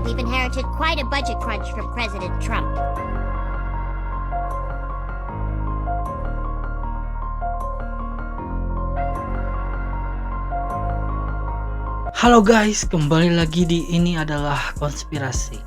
we've inherited quite a budget crunch from President Trump. Halo guys, kembali lagi di Ini Adalah Konspirasi.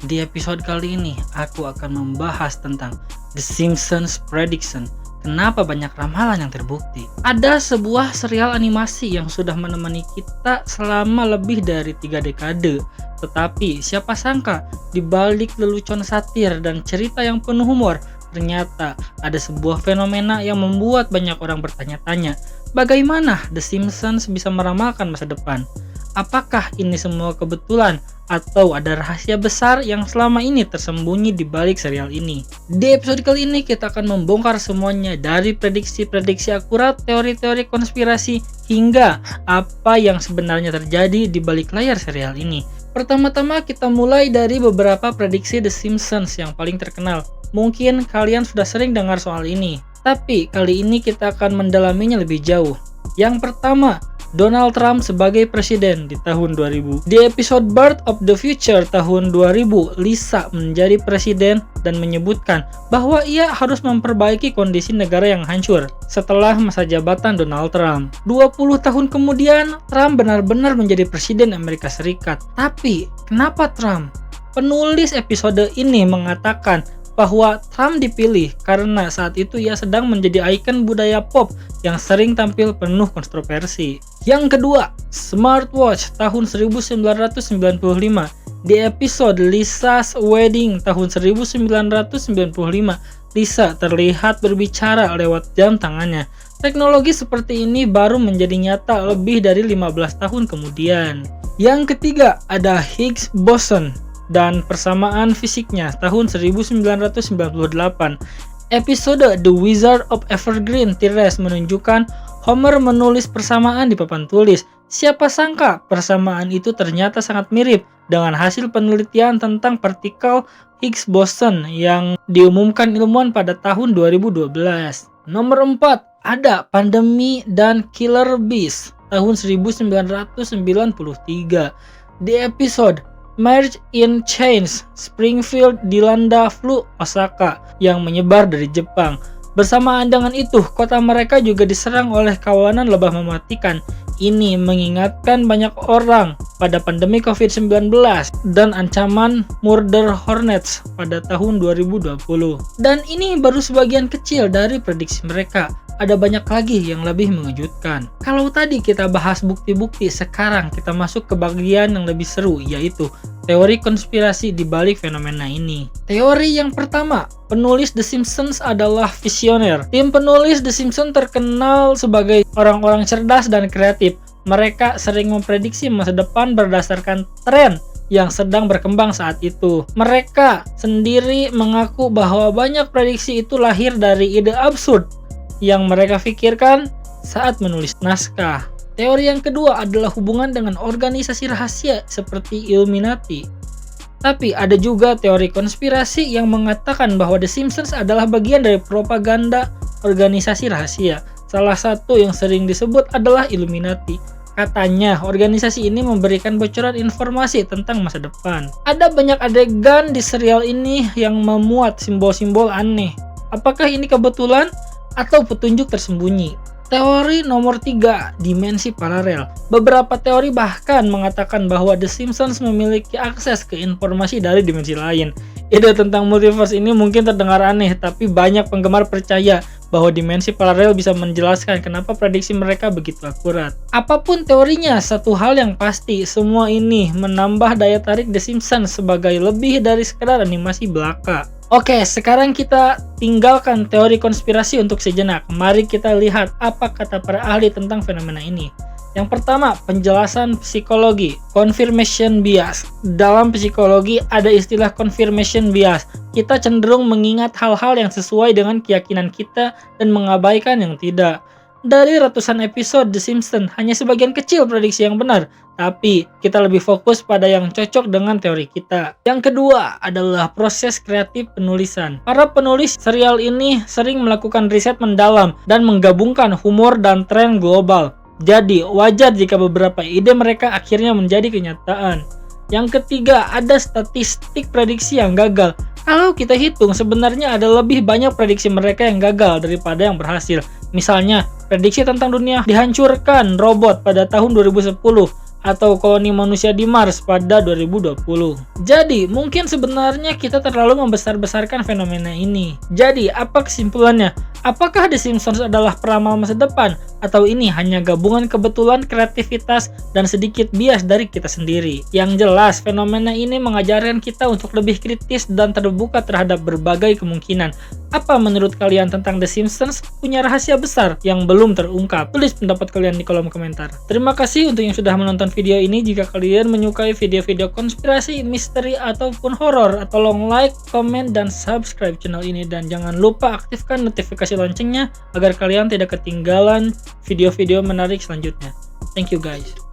Di episode kali ini, aku akan membahas tentang The Simpsons Prediction. Kenapa banyak ramalan yang terbukti? Ada sebuah serial animasi yang sudah menemani kita selama lebih dari 3 dekade. Tetapi siapa sangka di balik lelucon satir dan cerita yang penuh humor, ternyata ada sebuah fenomena yang membuat banyak orang bertanya-tanya, bagaimana The Simpsons bisa meramalkan masa depan? Apakah ini semua kebetulan atau ada rahasia besar yang selama ini tersembunyi di balik serial ini? Di episode kali ini kita akan membongkar semuanya, dari prediksi-prediksi akurat, teori-teori konspirasi, hingga apa yang sebenarnya terjadi di balik layar serial ini. Pertama-tama kita mulai dari beberapa prediksi The Simpsons yang paling terkenal. Mungkin kalian sudah sering dengar soal ini, tapi kali ini kita akan mendalaminya lebih jauh. Yang pertama, Donald Trump sebagai presiden di tahun 2000. Di episode Birth of the Future tahun 2000, Lisa menjadi presiden dan menyebutkan bahwa ia harus memperbaiki kondisi negara yang hancur setelah masa jabatan Donald Trump. 20 tahun kemudian, Trump benar-benar menjadi presiden Amerika Serikat. Tapi, kenapa Trump? Penulis episode ini mengatakan bahwa Trump dipilih karena saat itu ia sedang menjadi ikon budaya pop yang sering tampil penuh kontroversi. Yang kedua, smartwatch tahun 1995. Di episode Lisa's Wedding tahun 1995, Lisa terlihat berbicara lewat jam tangannya. Teknologi seperti ini baru menjadi nyata lebih dari 15 tahun kemudian. Yang ketiga, ada Higgs boson dan persamaan fisiknya tahun 1998. Episode The Wizard of Evergreen Terrace menunjukkan Homer menulis persamaan di papan tulis. Siapa sangka persamaan itu ternyata sangat mirip dengan hasil penelitian tentang partikel Higgs boson yang diumumkan ilmuwan pada tahun 2012. Nomor 4, ada pandemi dan Killer Bees tahun 1993. Di episode March in Chains, Springfield dilanda flu Osaka yang menyebar dari Jepang. Bersamaan dengan itu, kota mereka juga diserang oleh kawanan lebah mematikan. Ini mengingatkan banyak orang pada pandemi COVID-19 dan ancaman Murder Hornets pada tahun 2020. Dan ini baru sebagian kecil dari prediksi mereka. Ada banyak lagi yang lebih mengejutkan. Kalau tadi kita bahas bukti-bukti, sekarang kita masuk ke bagian yang lebih seru, yaitu teori konspirasi di balik fenomena ini. Teori yang pertama, penulis The Simpsons adalah visioner. Tim penulis The Simpsons terkenal sebagai orang-orang cerdas dan kreatif. Mereka sering memprediksi masa depan berdasarkan tren yang sedang berkembang saat itu. Mereka sendiri mengaku bahwa banyak prediksi itu lahir dari ide absurd yang mereka pikirkan saat menulis naskah. Teori yang kedua adalah hubungan dengan organisasi rahasia seperti Illuminati. Tapi ada juga teori konspirasi yang mengatakan bahwa The Simpsons adalah bagian dari propaganda organisasi rahasia. Salah satu yang sering disebut adalah Illuminati. Katanya, organisasi ini memberikan bocoran informasi tentang masa depan. Ada banyak adegan di serial ini yang memuat simbol-simbol aneh. Apakah ini kebetulan atau petunjuk tersembunyi? Teori nomor 3, dimensi paralel. Beberapa teori bahkan mengatakan bahwa The Simpsons memiliki akses ke informasi dari dimensi lain. Ide tentang multiverse ini mungkin terdengar aneh, tapi banyak penggemar percaya bahwa dimensi paralel bisa menjelaskan kenapa prediksi mereka begitu akurat. Apapun teorinya, satu hal yang pasti, semua ini menambah daya tarik The Simpsons sebagai lebih dari sekedar animasi belaka. Oke, sekarang kita tinggalkan teori konspirasi untuk sejenak. Mari kita lihat apa kata para ahli tentang fenomena ini. Yang pertama, penjelasan psikologi, confirmation bias. Dalam psikologi ada istilah confirmation bias. Kita cenderung mengingat hal-hal yang sesuai dengan keyakinan kita dan mengabaikan yang tidak. Dari ratusan episode The Simpsons, hanya sebagian kecil prediksi yang benar, tapi kita lebih fokus pada yang cocok dengan teori kita. Yang kedua adalah proses kreatif penulisan. Para penulis serial ini sering melakukan riset mendalam dan menggabungkan humor dan tren global. Jadi, wajar jika beberapa ide mereka akhirnya menjadi kenyataan. Yang ketiga, ada statistik prediksi yang gagal. Kalau kita hitung, sebenarnya ada lebih banyak prediksi mereka yang gagal daripada yang berhasil. Misalnya, prediksi tentang dunia dihancurkan robot pada tahun 2010 atau koloni manusia di Mars pada 2020. Jadi, mungkin sebenarnya kita terlalu membesar-besarkan fenomena ini. Jadi, apa kesimpulannya? Apakah The Simpsons adalah peramal masa depan? Atau ini hanya gabungan kebetulan, kreativitas, dan sedikit bias dari kita sendiri? Yang jelas, fenomena ini mengajarkan kita untuk lebih kritis dan terbuka terhadap berbagai kemungkinan. Apa menurut kalian tentang The Simpsons? Punya rahasia besar yang belum terungkap? Tulis pendapat kalian di kolom komentar. Terima kasih untuk yang sudah menonton video ini. Jika kalian menyukai video-video konspirasi, misteri, ataupun horor, tolong like, komen, dan subscribe channel ini. Dan jangan lupa aktifkan notifikasi loncengnya agar kalian tidak ketinggalan video-video menarik selanjutnya. Thank you guys.